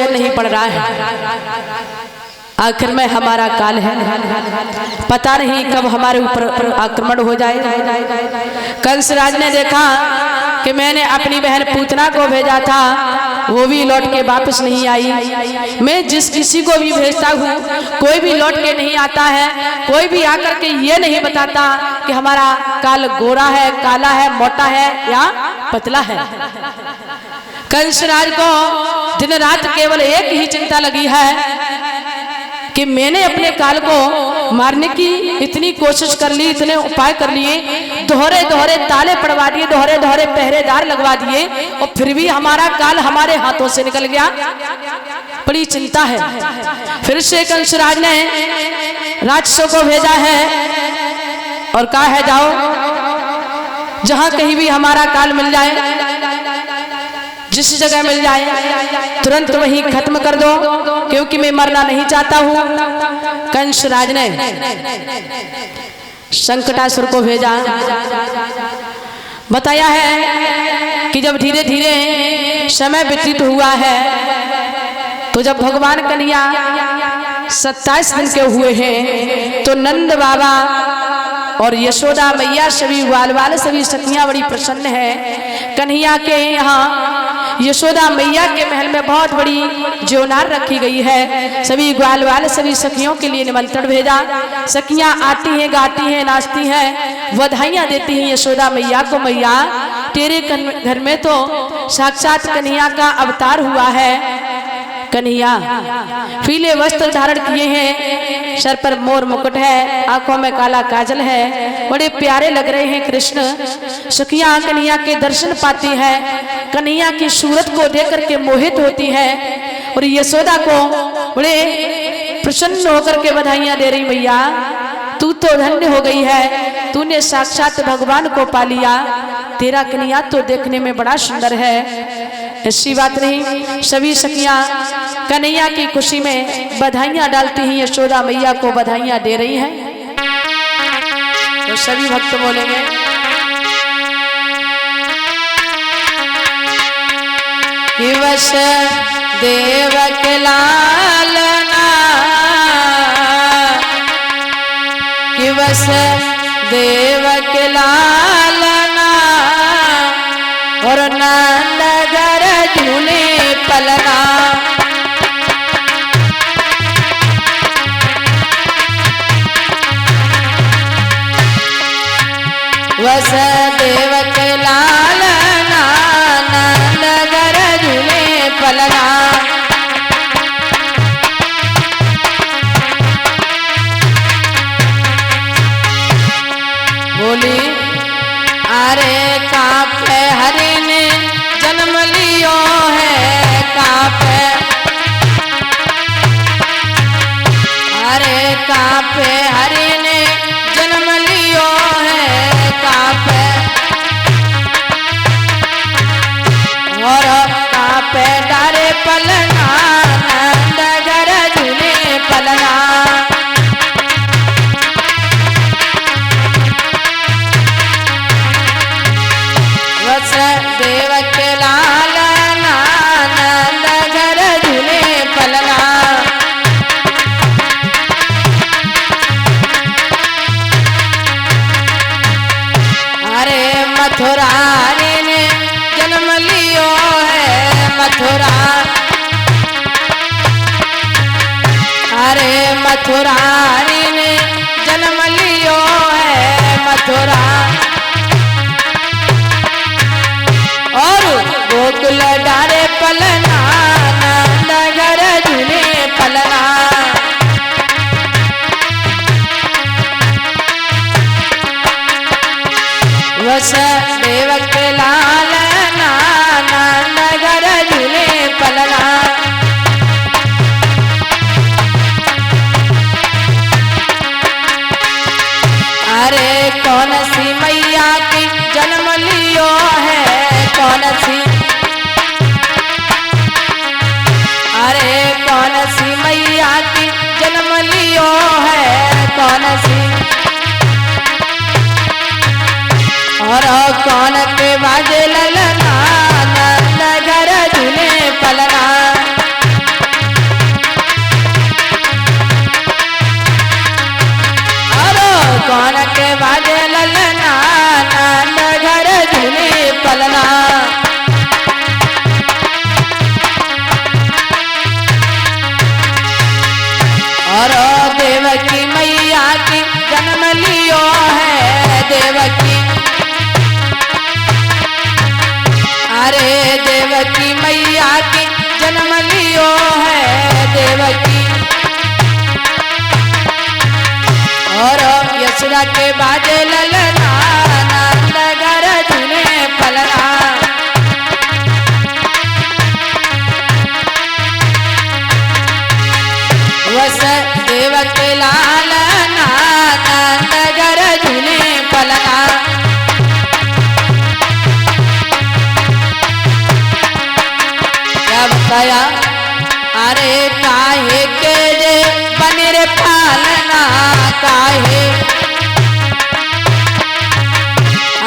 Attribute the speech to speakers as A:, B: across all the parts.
A: चैन नहीं पड़ रहा है। आखिर में हमारा काल है, पता नहीं कब हमारे ऊपर आक्रमण हो जाए। कंसराज ने देखा कि मैंने अपनी बहन पूतना को भेजा था, वो भी लौट के वापस नहीं आई। मैं जिस किसी को भी भेजता हूँ कोई भी लौट के नहीं आता है, कोई भी आकर के ये नहीं बताता कि हमारा काल गोरा है, काला है, मोटा है या पतला है। कंसराज को दिन रात केवल एक ही चिंता लगी है कि मैंने अपने काल को मारने की इतनी कोशिश कर ली, इतने उपाय कर लिए, दोहरे दोहरे ताले पड़वा दिए, दोहरे दोहरे पहरेदार लगवा दिए, और फिर भी हमारा काल हमारे हाथों से निकल गया। बड़ी चिंता है। फिर से कंसराज ने राक्षसों को भेजा है और कहा है जाओ, जहां कहीं भी हमारा काल मिल जाए, जिस जगह मिल जाए तुरंत वही खत्म कर दो, क्योंकि मैं मरना नहीं चाहता हूं। कंसराज ने संकटासुर को भेजा, बताया है कि जब धीरे धीरे समय व्यतीत हुआ है तो जब भगवान कन्हैया 27 दिन के हुए हैं तो नंद बाबा और यशोदा मैया सभी ग्वाल वाले सभी सखियां बड़ी प्रसन्न है। कन्हैया के यहाँ यशोदा मैया के महल में बहुत बड़ी ज्योनार रखी गई है। सभी ग्वाल वाले सभी सखियों के लिए निमंत्रण भेजा। सखियां आती हैं, गाती हैं, नाचती हैं, बधाइयां देती हैं यशोदा मैया को। मैया तेरे घर में तो साक्षात कन्हैया का अवतार हुआ है। कन्हैया पीले वस्त्र धारण किए हैं, सर पर मोर मुकुट है, आंखों में काला काजल है, बड़े प्यारे लग रहे हैं कृष्ण। सखियां कन्हैया के दर्शन पाती है, कन्हैया की सूरत को देख करके मोहित होती है और यशोदा को बड़े प्रसन्न होकर के बधाइयां दे रही। मैया तू तो धन्य हो गई है, तूने साक्षात भगवान को पा लिया, तेरा कन्हैया तो देखने में बड़ा सुंदर है। ऐसी बात नहीं, सभी सखियां कन्हैया की खुशी में बधाइयां डालती हैं, यशोदा मैया को बधाइयां दे रही हैं। तो सभी भक्त बोलेंगे कि वश देवक लालना, कि वश देवक लालना और नंदगर झूले पलना। वस देवक लालना नंदगर झूले पलना। बोली अरे कापे हरि ने जन्म लियो है, कापे अरे कापे हरि ने जन्म लियो है, कापे और कापे डारे पलना नंदगर झूले पलना। वस देवक लालना नंदगर झूले पलना। अरे मथुरा ने जन्म लियो है, मथुरा अरे मथुरा ने जन्म लियो है, मथुरा और गोकुल डारे पलना नंदगर झूले पलना। वस देवक लालना नंदगर झूले पलना। अरे कौन सी मैया की जन्म लियो है, कौन सी अरे कौन सी मैया की जन्म लियो है, कौन सी और कौन के बाजे ललना नंदगर झूले पलना। और देवकी मैया की जन्म लियो है देवकी, अरे देवकी मैया की जन्म लियो है देवकी। और यशोदा के बाजे ललना नंद गरजने पलना, वस देवक लालना नंद गरजने पलना। क्या बताया, अरे काहे के जे बने रे पालना काहे,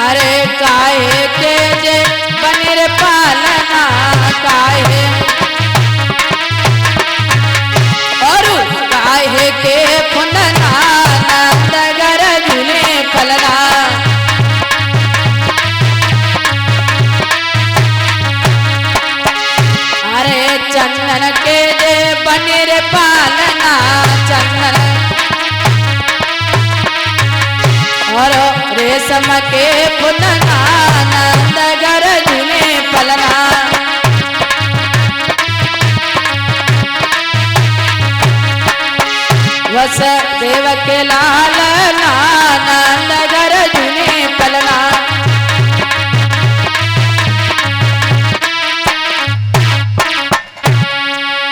A: अरे काहे के जे बने रे पालना काहे, और काहे के पुनना नंद गरजने पलना। अरे चंदन के जे बने रे पालना चंदन, और रेशम के पुनना नंद गरजने पलना। वस देवक लालना नंद गरजने पलना।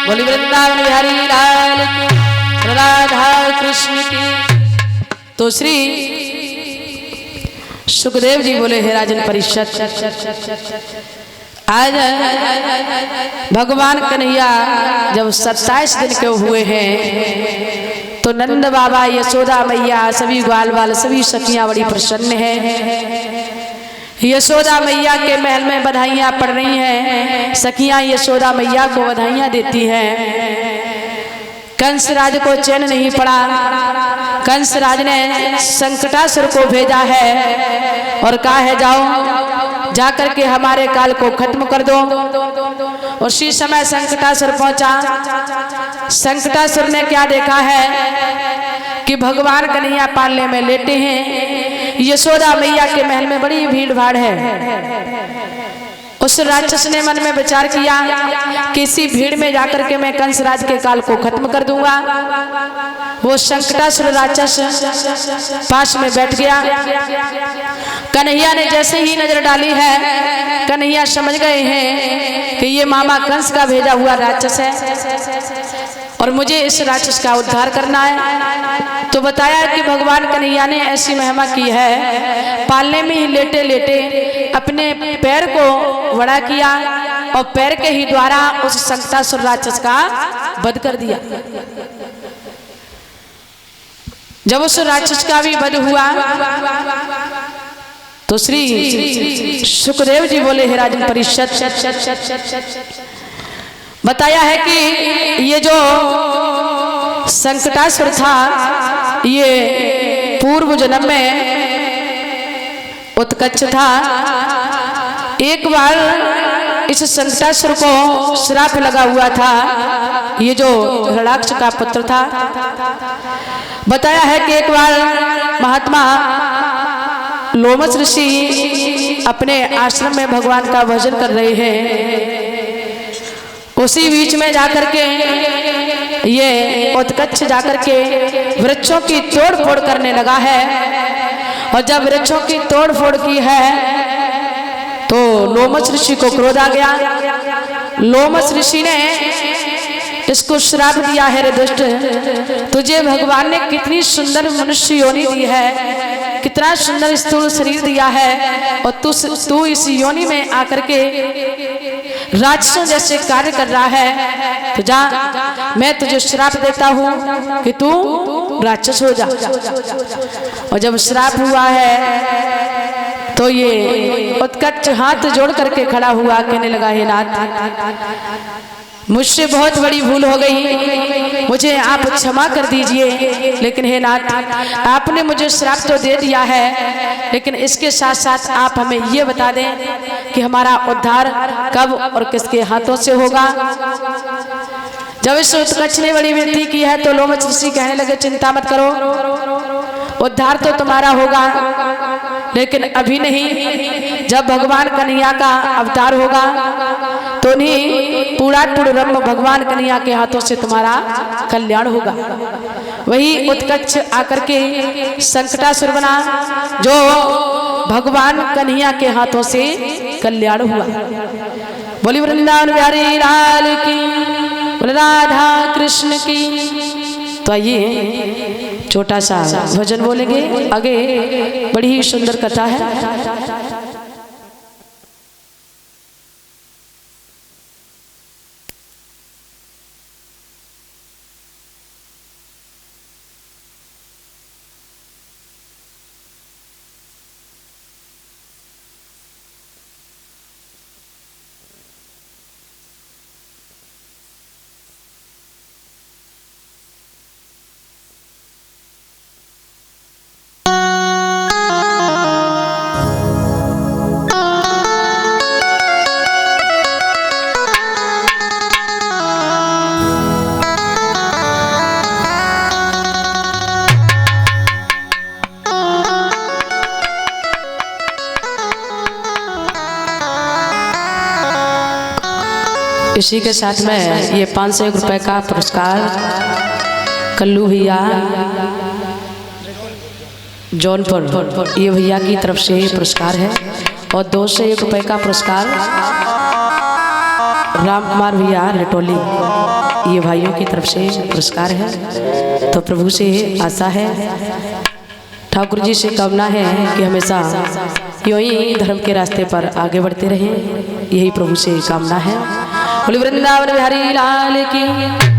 A: बोली वृंदावन बिहारी लाल की, राधा कृष्ण की। तो श्री सुखदेव जी बोले, हे राजन परिषद, आज भगवान कन्हैया जब 27 दिन के हुए हैं तो नंद बाबा, यशोदा मैया, सभी ग्वाल बाल, सभी सखियां बड़ी प्रसन्न हैं। यशोदा मैया के महल में बधाइयां पड़ रही हैं, सखियां यशोदा मैया को बधाइयां देती हैं। कंस राज को चैन नहीं पड़ा, कंस राज ने संकटासुर को भेजा है और कहा है जाओ जाकर के हमारे काल को खत्म कर दो। उसी समय संकटासुर पहुंचा। संकटासुर ने क्या देखा है कि भगवान कन्हैया पालने में लेटे हैं, यशोदा मैया के महल में बड़ी भीड़ भाड़ है। उस राक्षस ने मन में विचार किया कि इसी भीड़ में जाकर के मैं कंस राज के काल को खत्म कर दूंगा। वो संकटासुर राक्षस पास में बैठ गया। कन्हैया ने जैसे ही नजर डाली है, कन्हैया समझ गए हैं कि ये मामा कंस का भेजा हुआ राक्षस है और मुझे इस राक्षस का उद्धार करना है। तो बताया कि भगवान कन्हैया ने ऐसी महिमा की है, पालने में ही लेटे लेटे अपने पैर को बड़ा किया और पैर के ही द्वारा उस संकटासुर राक्षस का वध कर दिया। जब उस राक्षस का भी वध हुआ तो श्री सुखदेव जी बोले, हे राजन परिषद, बताया है कि ये जो संकटासुर था ये पूर्व जन्म में उत्कच था। एक बार इस संकटासुर को श्राप लगा हुआ था, ये जो हिरण्याक्ष का पुत्र था। बताया है कि एक बार महात्मा लोमस ऋषि अपने आश्रम में भगवान का भजन कर रहे हैं। उसी बीच में जाकर के ये उत्कच जाकर के वृक्षों की तोड़ फोड़ करने लगा है और जब वृक्षों की तोड़ फोड़ की है तो लोमस ऋषि को क्रोध आ गया। लोमस ऋषि ने इसको श्राप दिया है, रे दुष्ट, तुझे भगवान ने कितनी सुंदर मनुष्य योनि दी है, कितना सुंदर स्थूल शरीर दिया है और तू इस योनि में आकर के राक्षसों जैसे कार्य कर रहा है। तो जा, मैं तुझे श्राप देता हूँ कि तू राक्षस हो जा। और जब श्राप हुआ है तो ये उत्कच हाथ जोड़ करके खड़ा हुआ, कहने लगा, हे नाथ, मुझसे बहुत बड़ी भूल हो गई, मुझे आप क्षमा कर दीजिए। लेकिन हे नाथ, आपने मुझे श्राप तो दे दिया है, लेकिन इसके साथ साथ आप हमें ये बता दें कि हमारा उद्धार कब और किसके हाथों से होगा। जब इस उत्कच ने बड़ी विनती की है तो लोमच ऋषि कहने लगे चिंता मत करो, उद्धार तो तुम्हारा होगा, लेकिन अभी नहीं। जब भगवान कन्हैया का अवतार होगा तो नहीं पूरा ब्रह्म भगवान कन्हैया के हाथों से तुम्हारा कल्याण होगा। वही उत्कच आकर के संकटासुर बना जो भगवान कन्हैया के हाथों से कल्याण हुआ। बोली वृंदावन बिहारी लाल की, बोले राधा कृष्ण की। तो आइए छोटा सा भजन बोलेंगे, आगे बड़ी ही सुंदर कथा है। इसी के साथ में ये 501 रुपए का पुरस्कार कल्लू भैया जौनपुर, ये भैया की तरफ से पुरस्कार है। और 201 रुपए का पुरस्कार राम कुमार भैया रिटोली, ये भाइयों की तरफ से पुरस्कार है। तो प्रभु से आशा है, ठाकुर जी से कामना है कि हमेशा यूं ही धर्म के रास्ते पर आगे बढ़ते रहें, यही प्रभु से कामना है। बोली वृंदावन बिहारी लाल की।